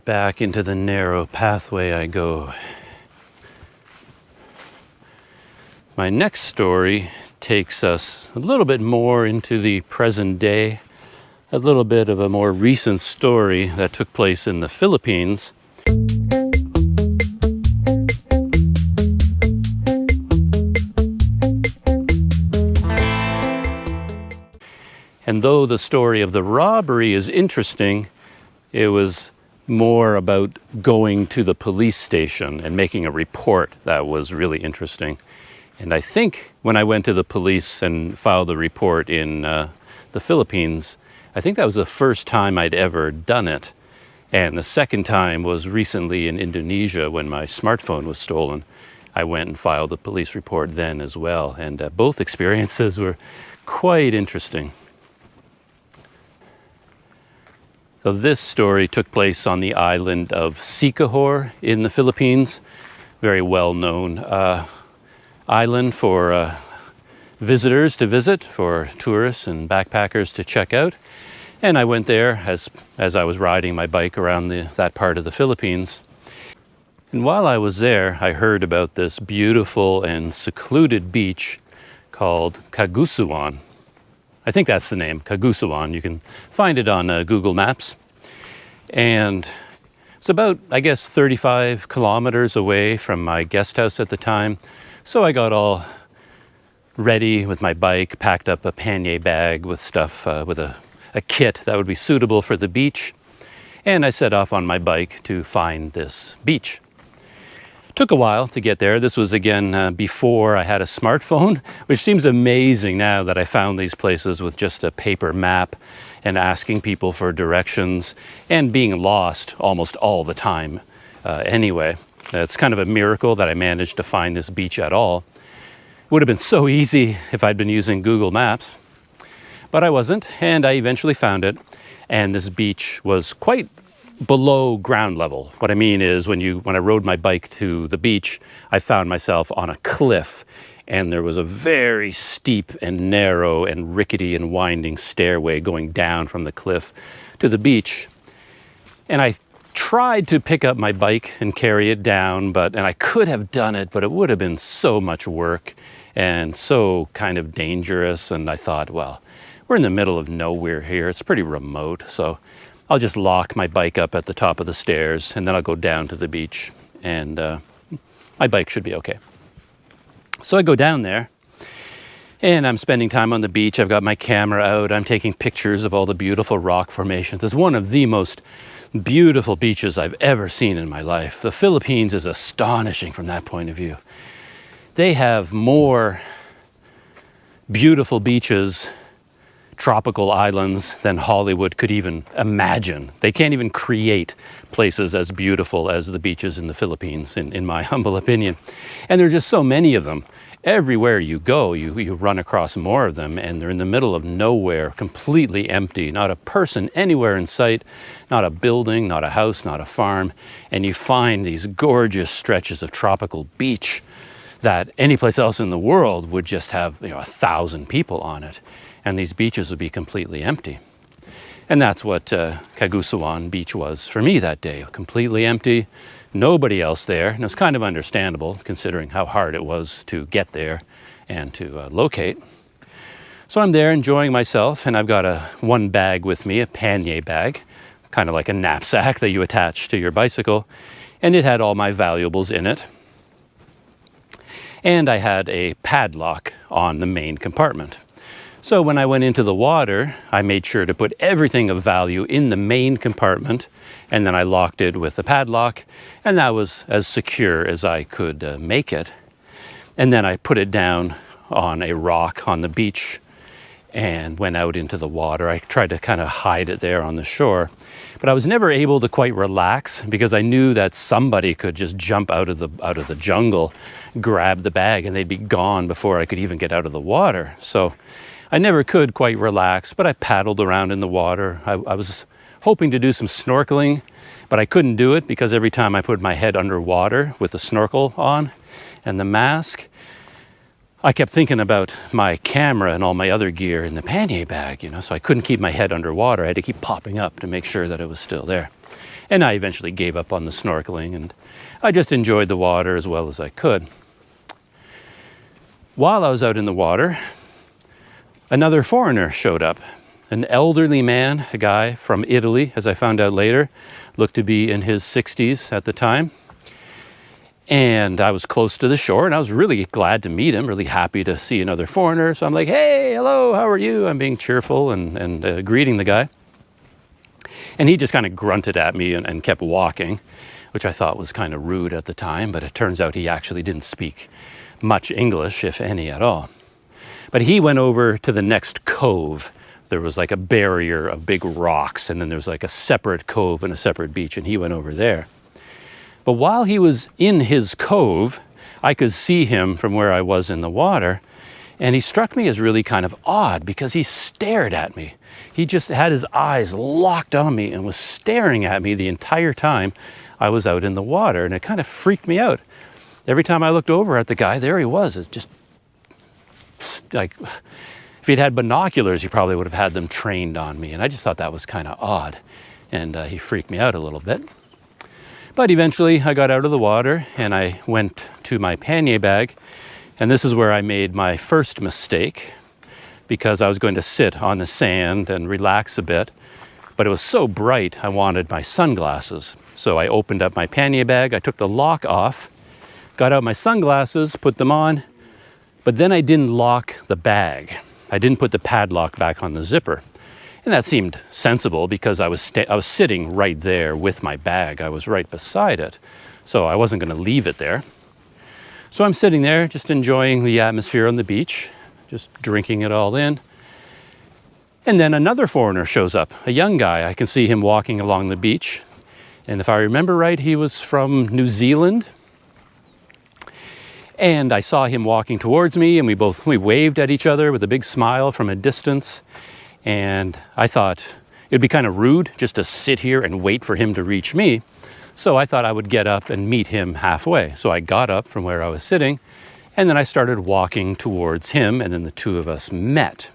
Back into the narrow pathway I go. My next story takes us a little bit more into the present day, a little bit of a more recent story that took place in the Philippines. And though the story of the robbery is interesting, it was more about going to the police station and making a report that was really interesting. And I think when I went to the police and filed a report in the Philippines, I think that was the first time I'd ever done it. And the second time was recently in Indonesia when my smartphone was stolen. I went and filed a police report then as well. And both experiences were quite interesting. So this story took place on the island of Siquijor in the Philippines. Very well-known island for visitors to visit, for tourists and backpackers to check out. And I went there as I was riding my bike around that part of the Philippines. And while I was there, I heard about this beautiful and secluded beach called Cagusuan. I think that's the name, Cagusuan. You can find it on Google Maps. And it's about, I guess, 35 kilometers away from my guest house at the time. So I got all ready with my bike, packed up a pannier bag with stuff, with a kit that would be suitable for the beach. And I set off on my bike to find this beach. Took a while to get there. This was again before I had a smartphone, which seems amazing now that I found these places with just a paper map and asking people for directions and being lost almost all the time anyway. It's kind of a miracle that I managed to find this beach at all. Would have been so easy if I'd been using Google Maps, but I wasn't, and I eventually found it. And this beach was quite below ground level. What I mean is when I rode my bike to the beach, I found myself on a cliff, and there was a very steep and narrow and rickety and winding stairway going down from the cliff to the beach. And I tried to pick up my bike and carry it down, and I could have done it, but it would have been so much work and so kind of dangerous. And I thought, well, we're in the middle of nowhere here. It's pretty remote, so I'll just lock my bike up at the top of the stairs, and then I'll go down to the beach, and my bike should be okay. So I go down there, and I'm spending time on the beach. I've got my camera out. I'm taking pictures of all the beautiful rock formations. It's one of the most beautiful beaches I've ever seen in my life. The Philippines is astonishing from that point of view. They have more beautiful beaches, tropical islands, than Hollywood could even imagine. They can't even create places as beautiful as the beaches in the Philippines, in my humble opinion. And there are just so many of them. Everywhere you go, you run across more of them, and they're in the middle of nowhere, completely empty. Not a person anywhere in sight, not a building, not a house, not a farm. And you find these gorgeous stretches of tropical beach that any place else in the world would just have 1,000 people on it. And these beaches would be completely empty. And that's what Cagusuan Beach was for me that day. Completely empty, nobody else there. And it's kind of understandable considering how hard it was to get there and to locate. So I'm there enjoying myself, and I've got one bag with me, a pannier bag, kind of like a knapsack that you attach to your bicycle. And it had all my valuables in it. And I had a padlock on the main compartment. So when I went into the water, I made sure to put everything of value in the main compartment, and then I locked it with a padlock, and that was as secure as I could make it. And then I put it down on a rock on the beach and went out into the water. I tried to kind of hide it there on the shore, but I was never able to quite relax because I knew that somebody could just jump out of the jungle, grab the bag, and they'd be gone before I could even get out of the water. So I never could quite relax, but I paddled around in the water. I was hoping to do some snorkeling, but I couldn't do it because every time I put my head underwater with the snorkel on and the mask, I kept thinking about my camera and all my other gear in the pannier bag, so I couldn't keep my head underwater. I had to keep popping up to make sure that it was still there. And I eventually gave up on the snorkeling, and I just enjoyed the water as well as I could. While I was out in the water, another foreigner showed up. An elderly man, a guy from Italy, as I found out later, looked to be in his 60s at the time. And I was close to the shore, and I was really glad to meet him, really happy to see another foreigner. So I'm like, hey, hello, how are you? I'm being cheerful and greeting the guy. And he just kind of grunted at me and kept walking, which I thought was kind of rude at the time, but it turns out he actually didn't speak much English, if any at all. But he went over to the next cove. There was like a barrier of big rocks, and then there's like a separate cove and a separate beach, and he went over there. But while he was in his cove, I could see him from where I was in the water, and he struck me as really kind of odd because he stared at me. He just had his eyes locked on me and was staring at me the entire time I was out in the water, and it kind of freaked me out. Every time I looked over at the guy, there he was. It's just like, if he'd had binoculars, he probably would have had them trained on me. And I just thought that was kind of odd. And he freaked me out a little bit. But eventually I got out of the water and I went to my pannier bag. And this is where I made my first mistake, because I was going to sit on the sand and relax a bit. But it was so bright, I wanted my sunglasses. So I opened up my pannier bag, I took the lock off, got out my sunglasses, put them on, but then I didn't lock the bag. I didn't put the padlock back on the zipper. And that seemed sensible because I was sitting right there with my bag. I was right beside it. So I wasn't going to leave it there. So I'm sitting there just enjoying the atmosphere on the beach, just drinking it all in. And then another foreigner shows up, a young guy. I can see him walking along the beach. And if I remember right, he was from New Zealand. And I saw him walking towards me, and we waved at each other with a big smile from a distance. And I thought it'd be kind of rude just to sit here and wait for him to reach me. So I thought I would get up and meet him halfway. So I got up from where I was sitting, and then I started walking towards him, and then the two of us met.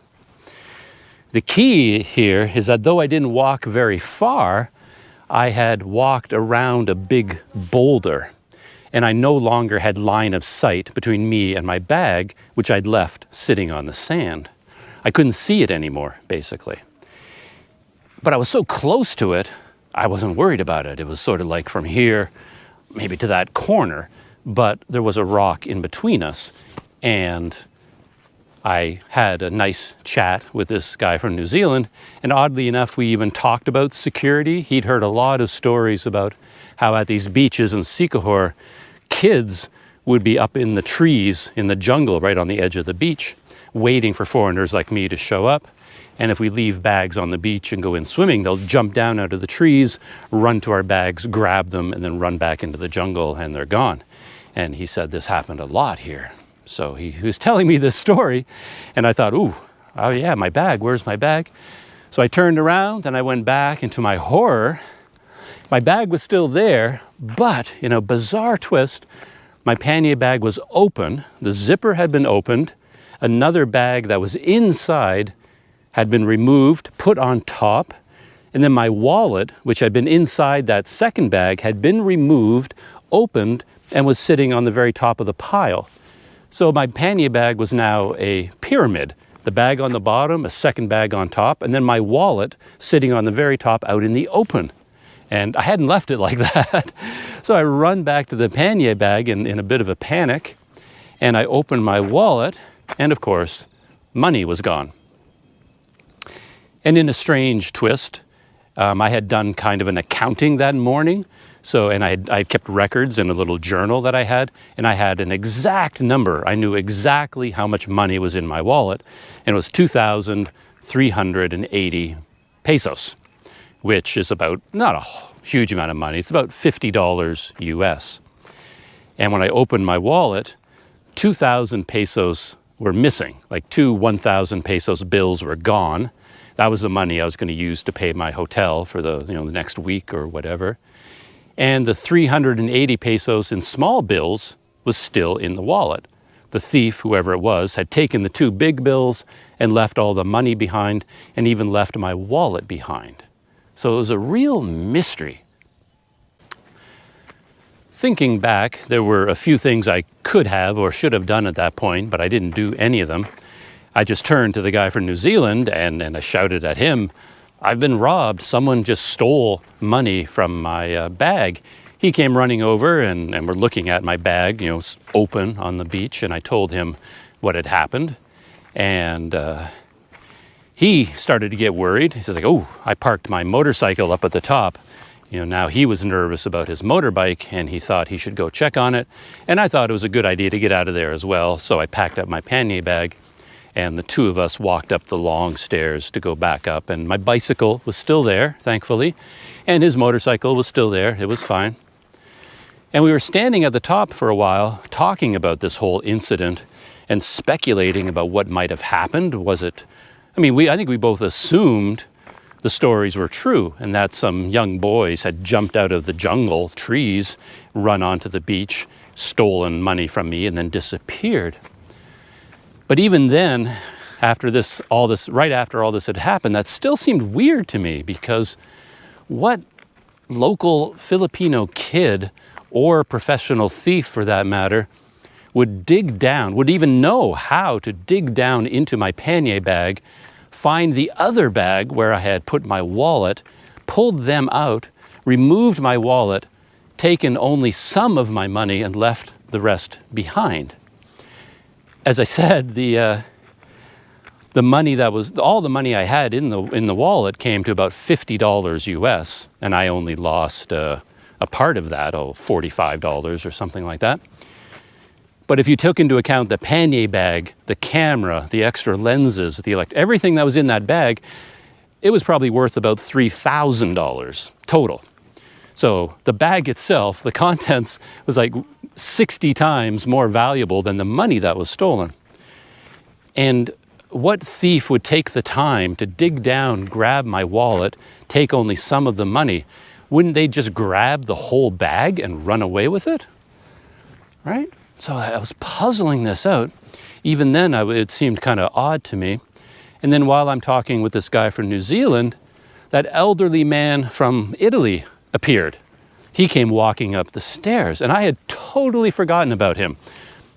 The key here is that though I didn't walk very far, I had walked around a big boulder, and I no longer had line of sight between me and my bag, which I'd left sitting on the sand. I couldn't see it anymore, basically. But I was so close to it, I wasn't worried about it. It was sort of like from here, maybe to that corner, but there was a rock in between us, and I had a nice chat with this guy from New Zealand, and oddly enough, we even talked about security. He'd heard a lot of stories about how at these beaches in Sikahor, kids would be up in the trees in the jungle right on the edge of the beach, waiting for foreigners like me to show up. And if we leave bags on the beach and go in swimming, they'll jump down out of the trees, run to our bags, grab them, and then run back into the jungle, and they're gone. And he said this happened a lot here. So he was telling me this story, and I thought, oh yeah, my bag, where's my bag? So I turned around and I went back, and to my horror, my bag was still there, but in a bizarre twist, my pannier bag was open, the zipper had been opened, another bag that was inside had been removed, put on top, and then my wallet, which had been inside that second bag, had been removed, opened, and was sitting on the very top of the pile. So my pannier bag was now a pyramid. The bag on the bottom, a second bag on top, and then my wallet sitting on the very top out in the open. And I hadn't left it like that. So I run back to the pannier bag in a bit of a panic, and I opened my wallet, and of course, money was gone. And in a strange twist, I had done kind of an accounting that morning. So, and I kept records in a little journal that I had, and I had an exact number. I knew exactly how much money was in my wallet, and it was 2,380 pesos, which is about, not a huge amount of money. It's about $50 US. And when I opened my wallet, 2,000 pesos were missing. Like 1,000 pesos bills were gone. That was the money I was going to use to pay my hotel for the next week or whatever. And the 380 pesos in small bills was still in the wallet. The thief, whoever it was, had taken the two big bills and left all the money behind, and even left my wallet behind. So it was a real mystery. Thinking back, there were a few things I could have or should have done at that point, but I didn't do any of them. I just turned to the guy from New Zealand and I shouted at him, "I've been robbed. Someone just stole money from my bag." He came running over and we're looking at my bag, you know, open on the beach, and I told him what had happened. And he started to get worried. He says, like, "Oh, I parked my motorcycle up at the top." You know, now he was nervous about his motorbike and he thought he should go check on it. And I thought it was a good idea to get out of there as well. So I packed up my pannier bag and the two of us walked up the long stairs to go back up. And my bicycle was still there, thankfully. And his motorcycle was still there. It was fine. And we were standing at the top for a while talking about this whole incident and speculating about what might have happened. Was it, I think we both assumed the stories were true and that some young boys had jumped out of the jungle trees, run onto the beach, stolen money from me, and then disappeared. But even then, right after all this had happened, that still seemed weird to me, because what local Filipino kid, or professional thief for that matter, would even know how to dig down into my pannier bag, find the other bag where I had put my wallet, pulled them out, removed my wallet, taken only some of my money and left the rest behind. As I said, the money all the money I had in the wallet came to about $50 US, and I only lost a part of that, $45 or something like that. But if you took into account the pannier bag, the camera, the extra lenses, everything that was in that bag, it was probably worth about $3,000 total. So the bag itself, the contents, was like 60 times more valuable than the money that was stolen. And what thief would take the time to dig down, grab my wallet, take only some of the money? Wouldn't they just grab the whole bag and run away with it? Right? So I was puzzling this out. Even then, it seemed kind of odd to me. And then while I'm talking with this guy from New Zealand, that elderly man from Italy appeared. He came walking up the stairs, and I had totally forgotten about him.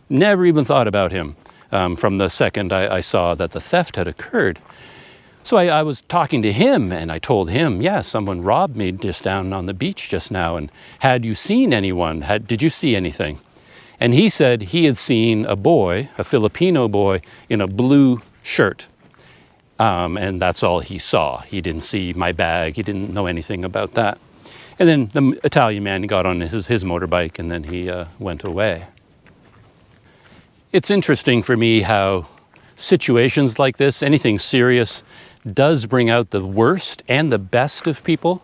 Never even thought about him from the second I saw that the theft had occurred. So I was talking to him, and I told him, yeah, someone robbed me just down on the beach just now. And had you seen anyone? Did you see anything? And he said he had seen a boy, a Filipino boy, in a blue shirt. And that's all he saw. He didn't see my bag. He didn't know anything about that. And then the Italian man got on his motorbike, and then he went away. It's interesting for me how situations like this, anything serious, does bring out the worst and the best of people.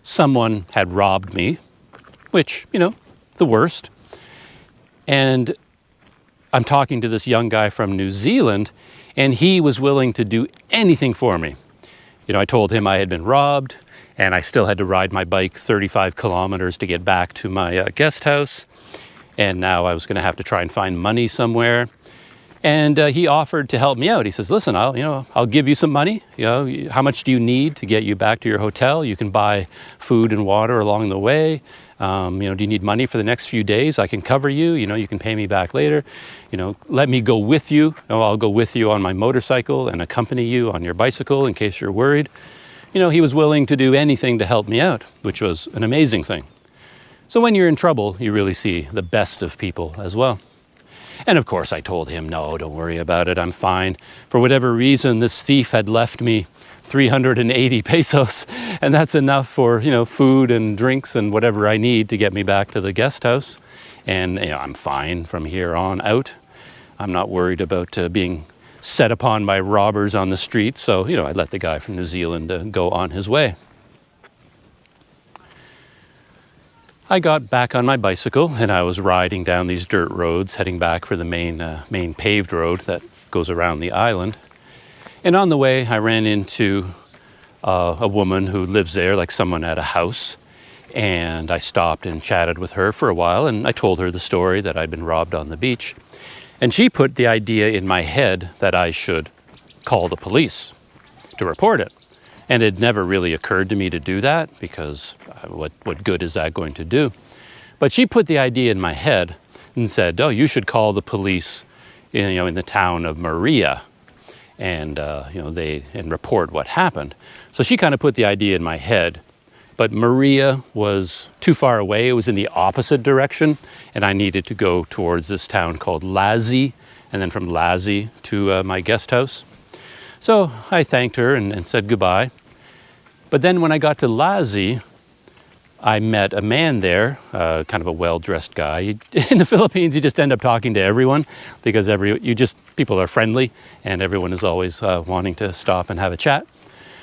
Someone had robbed me, which, the worst. And I'm talking to this young guy from New Zealand, and he was willing to do anything for me. I told him I had been robbed, and I still had to ride my bike 35 kilometers to get back to my guest house. And now I was going to have to try and find money somewhere. And he offered to help me out. He says, "Listen, I'll give you some money. How much do you need to get you back to your hotel? You can buy food and water along the way. Do you need money for the next few days? I can cover you. You can pay me back later. Let me go with you. I'll go with you on my motorcycle and accompany you on your bicycle in case you're worried." He was willing to do anything to help me out, which was an amazing thing. So when you're in trouble, you really see the best of people as well. And of course, I told him, no, don't worry about it. I'm fine. For whatever reason, this thief had left me 380 pesos, and that's enough for, food and drinks and whatever I need to get me back to the guest house. And I'm fine from here on out. I'm not worried about being set upon by robbers on the street. So, I let the guy from New Zealand go on his way. I got back on my bicycle and I was riding down these dirt roads, heading back for the main paved road that goes around the island. And on the way, I ran into a woman who lives there, like someone at a house. And I stopped and chatted with her for a while, and I told her the story that I'd been robbed on the beach. And she put the idea in my head that I should call the police to report it. And it never really occurred to me to do that, because what good is that going to do? But she put the idea in my head and said, oh, you should call the police in the town of Maria and, and report what happened. So she kind of put the idea in my head. But Maria was too far away. It was in the opposite direction, and I needed to go towards this town called Lazi, and then from Lazi to my guest house. So I thanked her and said goodbye. But then when I got to Lazi, I met a man there, kind of a well-dressed guy. In the Philippines, you just end up talking to everyone because people are friendly, and everyone is always wanting to stop and have a chat.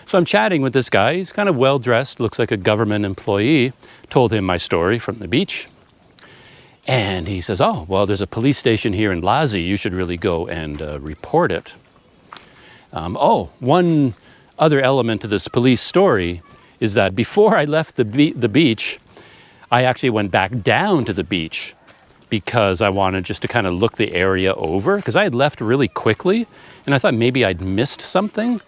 So I'm chatting with this guy. He's kind of well-dressed, looks like a government employee. Told him my story from the beach. And he says, oh, well, there's a police station here in Lazi. You should really go and report it. One other element to this police story is that before I left the beach, I actually went back down to the beach because I wanted just to kind of look the area over, because I had left really quickly, and I thought maybe I'd missed something.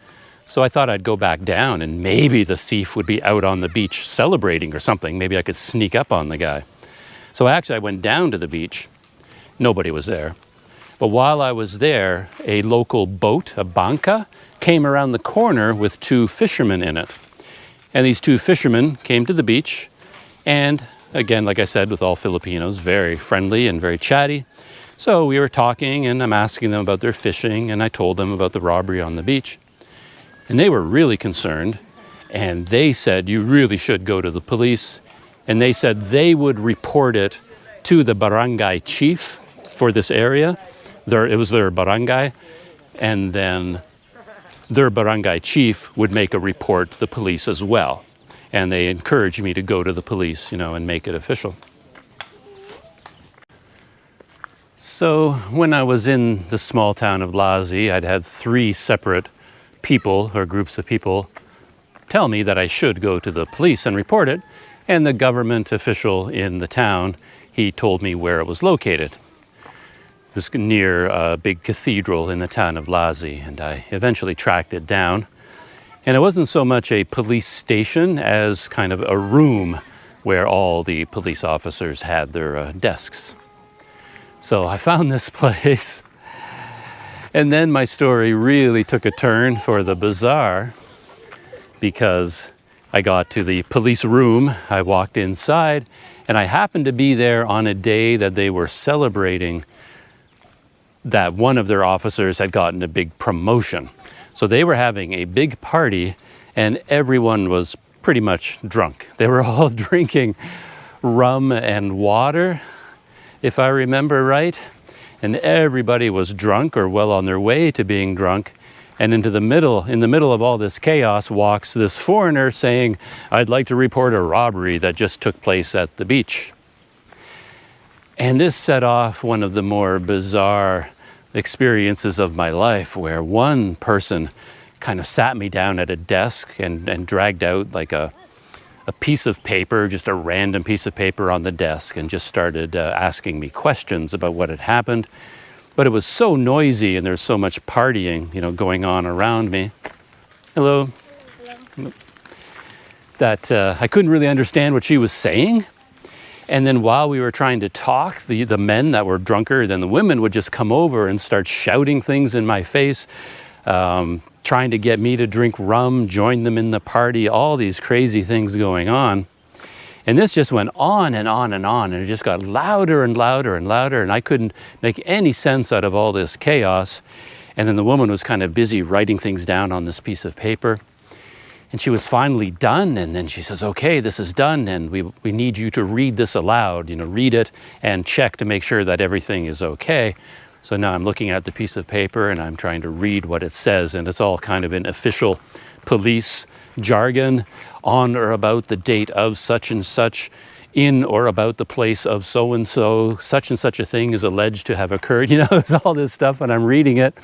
So I thought I'd go back down and maybe the thief would be out on the beach celebrating or something. Maybe I could sneak up on the guy. So I went down to the beach. Nobody was there. But while I was there, a local boat, a banca, came around the corner with two fishermen in it. And these two fishermen came to the beach. And again, like I said, with all Filipinos, very friendly and very chatty. So we were talking, and I'm asking them about their fishing, and I told them about the robbery on the beach. And they were really concerned, and they said, you really should go to the police. And they said they would report it to the barangay chief for this area. It was their barangay, and then their barangay chief would make a report to the police as well. And they encouraged me to go to the police, and make it official. So when I was in the small town of Lazi, I'd had 3 separate people or groups of people tell me that I should go to the police and report it. And the government official in the town, he told me where it was located. It was near a big cathedral in the town of Lazi, and I eventually tracked it down. And it wasn't so much a police station as kind of a room where all the police officers had their desks. So I found this place. And then my story really took a turn for the bizarre, because I got to the police room, I walked inside, and I happened to be there on a day that they were celebrating that one of their officers had gotten a big promotion. So they were having a big party, and everyone was pretty much drunk. They were all drinking rum and water, if I remember right. And everybody was drunk or well on their way to being drunk. And in the middle of all this chaos walks this foreigner saying, I'd like to report a robbery that just took place at the beach. And this set off one of the more bizarre experiences of my life, where one person kind of sat me down at a desk and dragged out like a piece of paper, just a random piece of paper on the desk, and just started asking me questions about what had happened. But it was so noisy, and there's so much partying, going on around me. Hello. Hello. That I couldn't really understand what she was saying. And then while we were trying to talk, the men that were drunker than the women would just come over and start shouting things in my face, trying to get me to drink rum, join them in the party, all these crazy things going on. And this just went on and on and on, and it just got louder and louder and louder, and I couldn't make any sense out of all this chaos. And then the woman was kind of busy writing things down on this piece of paper. And she was finally done, and then she says, okay, this is done, and we need you to read this aloud, read it and check to make sure that everything is okay. So now I'm looking at the piece of paper and I'm trying to read what it says, and it's all kind of in official police jargon, on or about the date of such and such, in or about the place of so and such a thing is alleged to have occurred. It's all this stuff, and I'm reading it,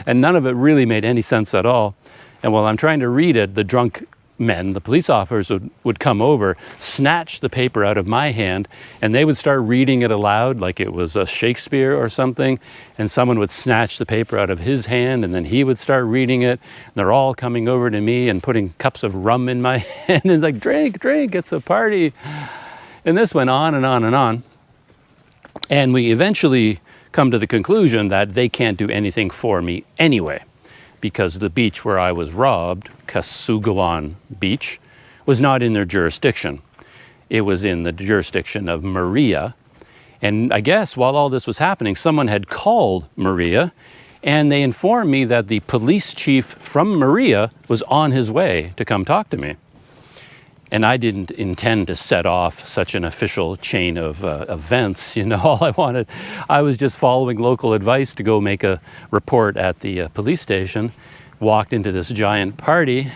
and none of it really made any sense at all. And while I'm trying to read it, the drunk men, the police officers, would come over, snatch the paper out of my hand, and they would start reading it aloud like it was a Shakespeare or something. And someone would snatch the paper out of his hand, and then he would start reading it. And they're all coming over to me and putting cups of rum in my hand and like, drink, drink, it's a party. And this went on and on and on. And we eventually come to the conclusion that they can't do anything for me anyway, because the beach where I was robbed, Kasugawan Beach, was not in their jurisdiction. It was in the jurisdiction of Maria. And I guess while all this was happening, someone had called Maria, and they informed me that the police chief from Maria was on his way to come talk to me. And I didn't intend to set off such an official chain of events. You know, all I was just following local advice to go make a report at the police station, walked into this giant party,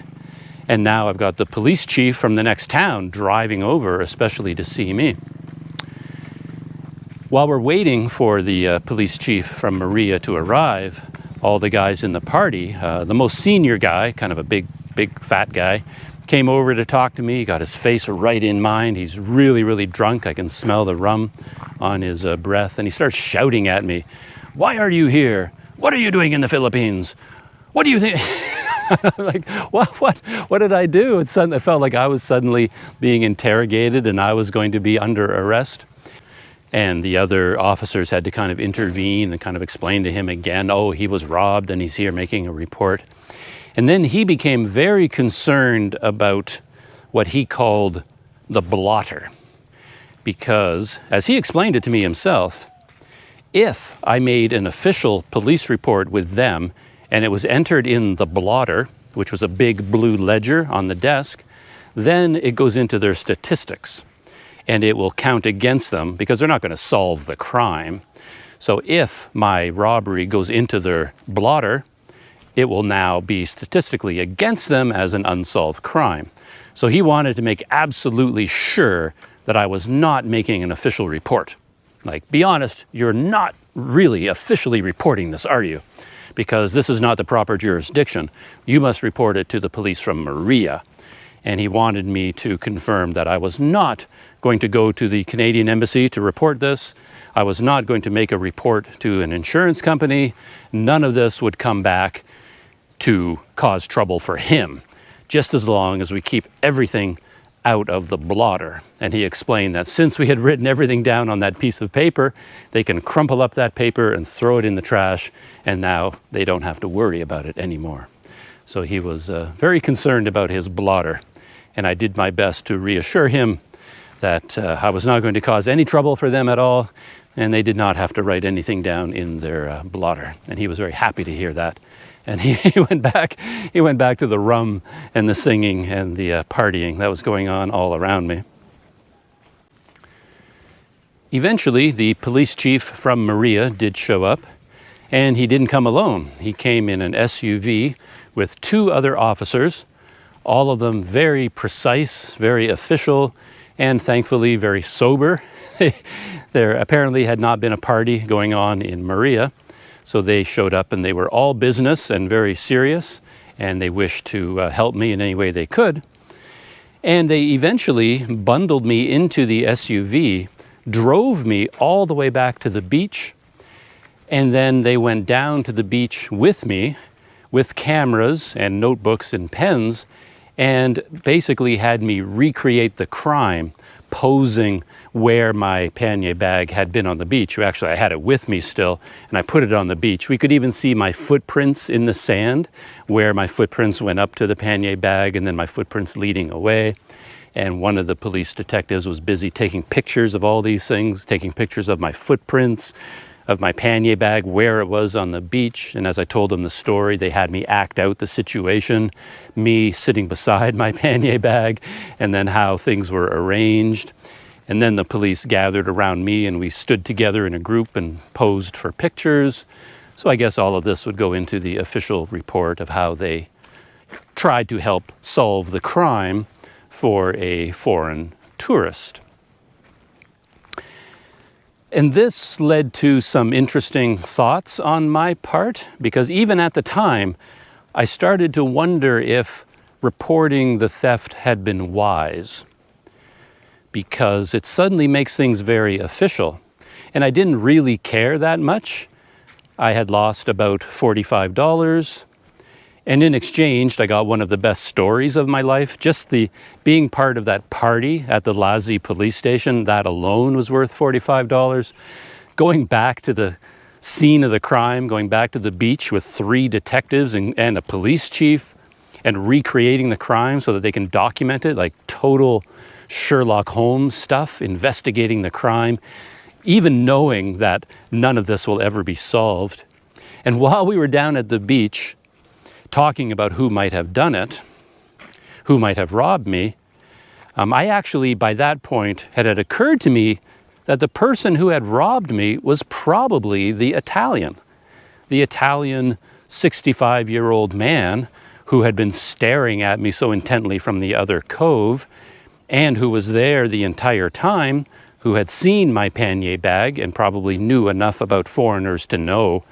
and now I've got the police chief from the next town driving over, especially to see me. While we're waiting for the police chief from Maria to arrive, all the guys in the party, the most senior guy, kind of a big fat guy, came over to talk to me. He got his face right in mine. He's really, really drunk. I can smell the rum on his breath. And he starts shouting at me, "Why are you here? What are you doing in the Philippines? What do you think?" Like, what did I do? It felt like I was suddenly being interrogated and I was going to be under arrest. And the other officers had to kind of intervene and kind of explain to him again, oh, he was robbed and he's here making a report. And then he became very concerned about what he called the blotter. Because, as he explained it to me himself, if I made an official police report with them and it was entered in the blotter, which was a big blue ledger on the desk, then it goes into their statistics and it will count against them because they're not going to solve the crime. So if my robbery goes into their blotter, it will now be statistically against them as an unsolved crime. So he wanted to make absolutely sure that I was not making an official report. Like, be honest, you're not really officially reporting this, are you? Because this is not the proper jurisdiction. You must report it to the police from Maria. And he wanted me to confirm that I was not going to go to the Canadian Embassy to report this. I was not going to make a report to an insurance company. None of this would come back to cause trouble for him, just as long as we keep everything out of the blotter. And he explained that since we had written everything down on that piece of paper, they can crumple up that paper and throw it in the trash, and now they don't have to worry about it anymore. So he was very concerned about his blotter, and I did my best to reassure him that I was not going to cause any trouble for them at all, and they did not have to write anything down in their blotter. And he was very happy to hear that. And he went back to the rum and the singing and the partying that was going on all around me. Eventually, the police chief from Maria did show up, and he didn't come alone. He came in an SUV with 2 other officers, all of them very precise, very official, and thankfully very sober. There apparently had not been a party going on in Maria. So they showed up and they were all business and very serious, and they wished to help me in any way they could. And they eventually bundled me into the SUV, drove me all the way back to the beach, and then they went down to the beach with me with cameras and notebooks and pens, and basically had me recreate the crime, posing where my pannier bag had been on the beach. Actually, I had it with me still, and I put it on the beach. We could even see my footprints in the sand, where my footprints went up to the pannier bag and then my footprints leading away. And one of the police detectives was busy taking pictures of all these things, taking pictures of my footprints, of my pannier bag, where it was on the beach. And as I told them the story, they had me act out the situation, me sitting beside my pannier bag, and then how things were arranged. And then the police gathered around me and we stood together in a group and posed for pictures. So I guess all of this would go into the official report of how they tried to help solve the crime for a foreign tourist. And this led to some interesting thoughts on my part, because even at the time, I started to wonder if reporting the theft had been wise, because it suddenly makes things very official. And I didn't really care that much. I had lost about $45, And in exchange, I got one of the best stories of my life. Just the being part of that party at the Lazi police station, that alone was worth $45. Going back to the scene of the crime, going back to the beach with 3 detectives and a police chief, and recreating the crime so that they can document it, like total Sherlock Holmes stuff, investigating the crime, even knowing that none of this will ever be solved. And while we were down at the beach, talking about who might have done it, who might have robbed me, I actually, by that point, it had occurred to me that the person who had robbed me was probably the Italian 65-year-old man who had been staring at me so intently from the other cove, and who was there the entire time, who had seen my pannier bag and probably knew enough about foreigners to know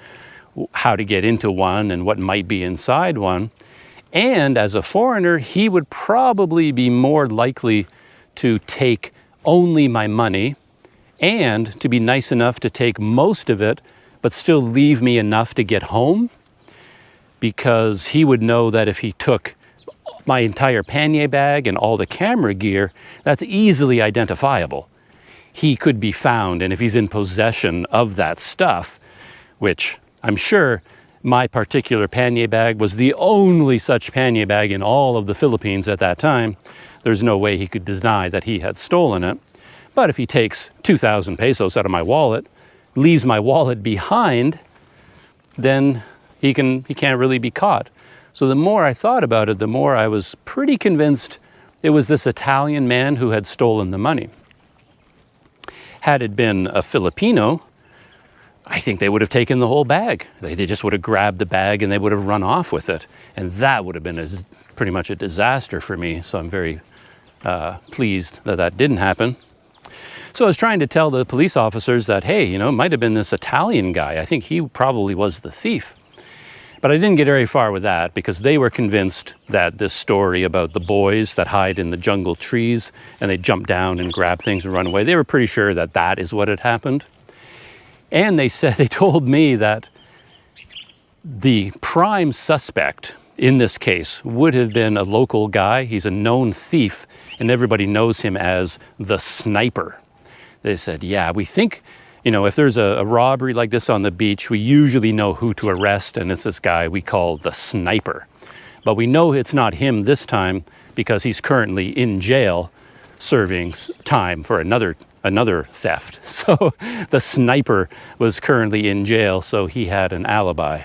how to get into one and what might be inside one. And as a foreigner, he would probably be more likely to take only my money and to be nice enough to take most of it, but still leave me enough to get home, because he would know that if he took my entire pannier bag and all the camera gear, that's easily identifiable. He could be found, and if he's in possession of that stuff, which I'm sure my particular pannier bag was the only such pannier bag in all of the Philippines at that time, there's no way he could deny that he had stolen it. But if he takes 2,000 pesos out of my wallet, leaves my wallet behind, then he can't really be caught. So the more I thought about it, the more I was pretty convinced it was this Italian man who had stolen the money. Had it been a Filipino, I think they would have taken the whole bag. They just would have grabbed the bag and they would have run off with it. And that would have been pretty much a disaster for me. So I'm very pleased that that didn't happen. So I was trying to tell the police officers that, hey, it might have been this Italian guy. I think he probably was the thief. But I didn't get very far with that, because they were convinced that this story about the boys that hide in the jungle trees and they jump down and grab things and run away, they were pretty sure that that is what had happened. And they told me that the prime suspect in this case would have been a local guy. He's a known thief, and everybody knows him as the Sniper. They said, yeah, we think, if there's a robbery like this on the beach, we usually know who to arrest, and it's this guy we call the Sniper. But we know it's not him this time because he's currently in jail serving time for another theft. So the Sniper was currently in jail, so he had an alibi.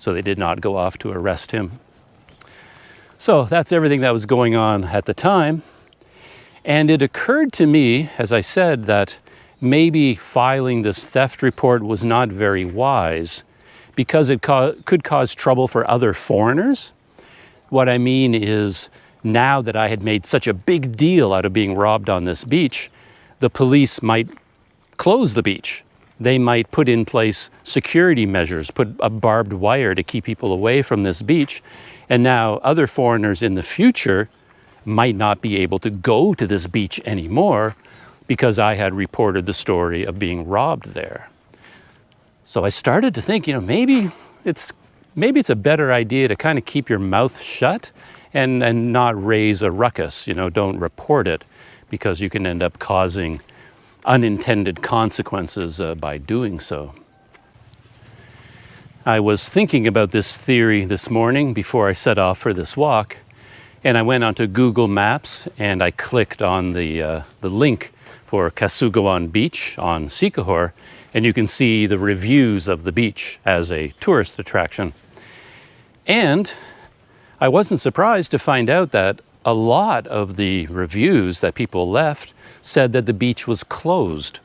So they did not go off to arrest him. So that's everything that was going on at the time. And it occurred to me, as I said, that maybe filing this theft report was not very wise, because it could cause trouble for other foreigners. What I mean is, now that I had made such a big deal out of being robbed on this beach, the police might close the beach. They might put in place security measures, put a barbed wire to keep people away from this beach. And now other foreigners in the future might not be able to go to this beach anymore because I had reported the story of being robbed there. So I started to think, maybe it's a better idea to kind of keep your mouth shut and not raise a ruckus. Don't report it, because you can end up causing unintended consequences by doing so. I was thinking about this theory this morning before I set off for this walk, and I went onto Google Maps and I clicked on the link for Casuguan Beach on Siquijor, and you can see the reviews of the beach as a tourist attraction. And I wasn't surprised to find out that a lot of the reviews that people left said that the beach was closed,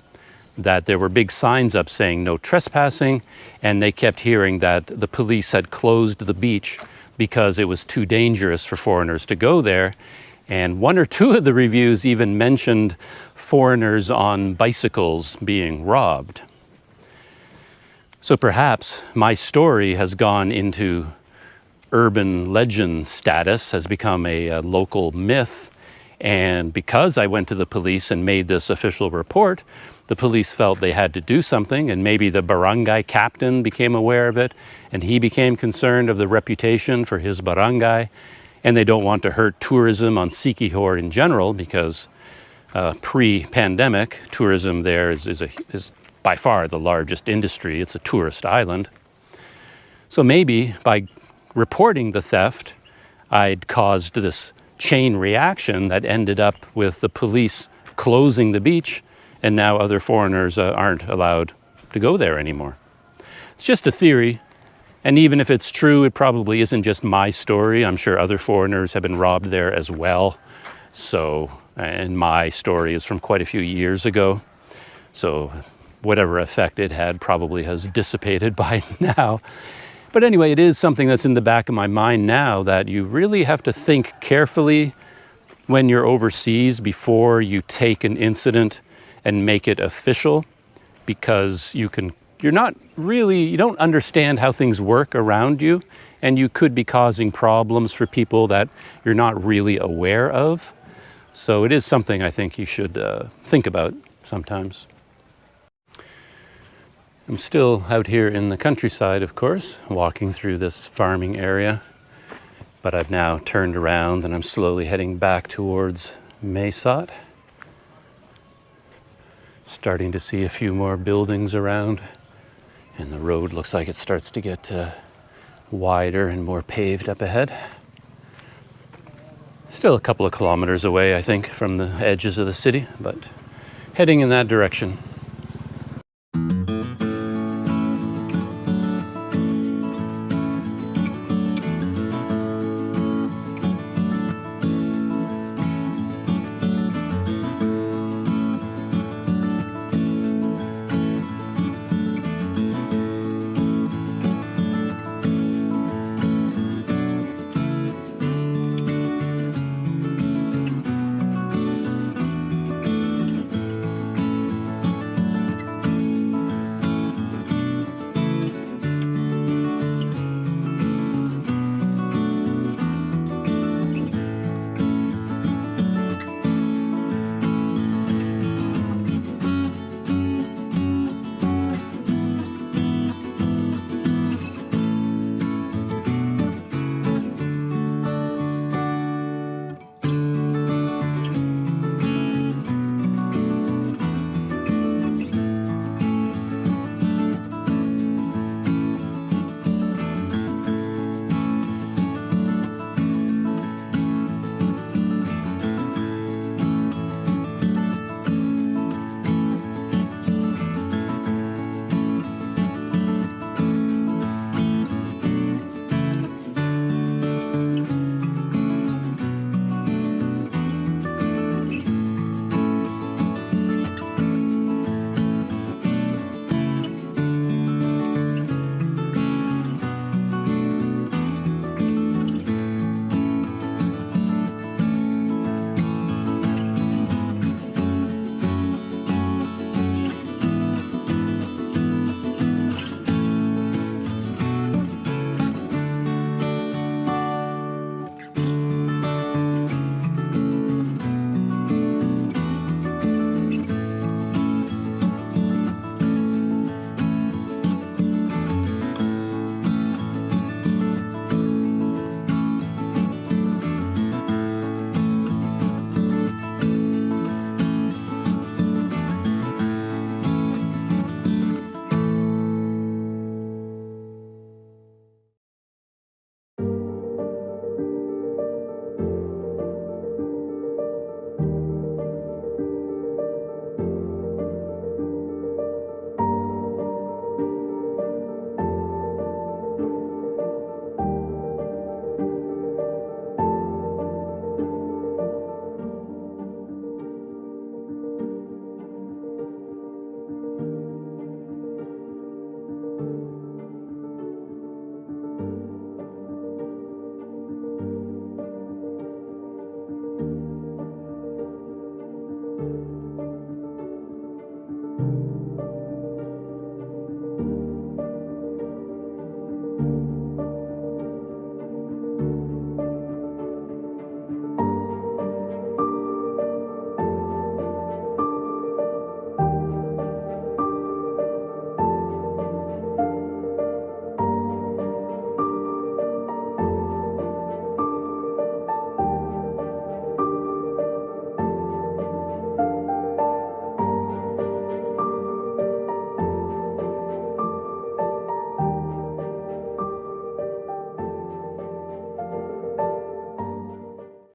that there were big signs up saying no trespassing, and they kept hearing that the police had closed the beach because it was too dangerous for foreigners to go there. And one or two of the reviews even mentioned foreigners on bicycles being robbed. So perhaps my story has gone into urban legend status, has become a local myth, And because I went to the police and made this official report, the police felt they had to do something, and maybe the barangay captain became aware of it, and he became concerned of the reputation for his barangay, and they don't want to hurt tourism on Siquijor in general, because pre-pandemic, tourism there is by far the largest industry. It's a tourist island. So maybe by reporting the theft, I'd caused this chain reaction that ended up with the police closing the beach, and now other foreigners aren't allowed to go there anymore. It's just a theory, and even if it's true, it probably isn't just my story. I'm sure other foreigners have been robbed there as well. So, and my story is from quite a few years ago. So whatever effect it had probably has dissipated by now. But anyway, it is something that's in the back of my mind now, that you really have to think carefully when you're overseas before you take an incident and make it official, because you don't understand how things work around you, and you could be causing problems for people that you're not really aware of. So it is something I think you should think about sometimes. I'm still out here in the countryside, of course, walking through this farming area, but I've now turned around and I'm slowly heading back towards Mesot. Starting to see a few more buildings around, and the road looks like it starts to get wider and more paved up ahead. Still a couple of kilometers away, I think, from the edges of the city, but heading in that direction.